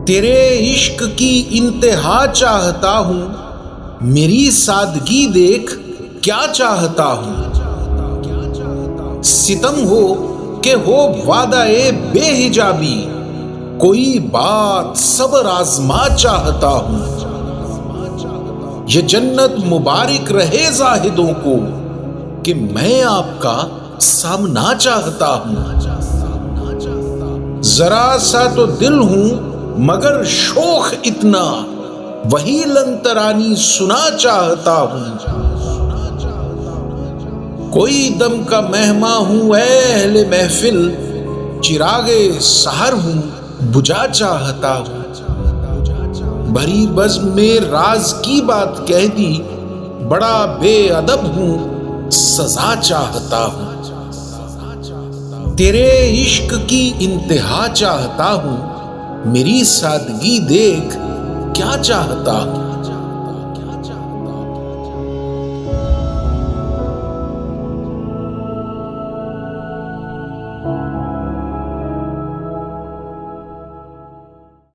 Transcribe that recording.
तेरे इश्क की इंतहा चाहता हूं, मेरी सादगी देख क्या चाहता हूं। सितम हो कि हो वादाए बेहिजाबी, कोई बात सब्र आजमा चाहता हूं। ये जन्नत मुबारक रहे जाहिदों को कि मैं आपका सामना चाहता हूं। जरा सा तो दिल हूं मगर शोख इतना, वही लंतरानी सुना चाहता हूं। कोई दम का मेहमा हूं ऐ अहले महफिल, चिरागे सहर हूं बुझा चाहता हूं। भरी बज़्म में राज की बात कह दी, बड़ा बेअदब हूं सजा चाहता हूं। तेरे इश्क की इंतहा चाहता हूं, मेरी सादगी देख क्या चाहता हूं।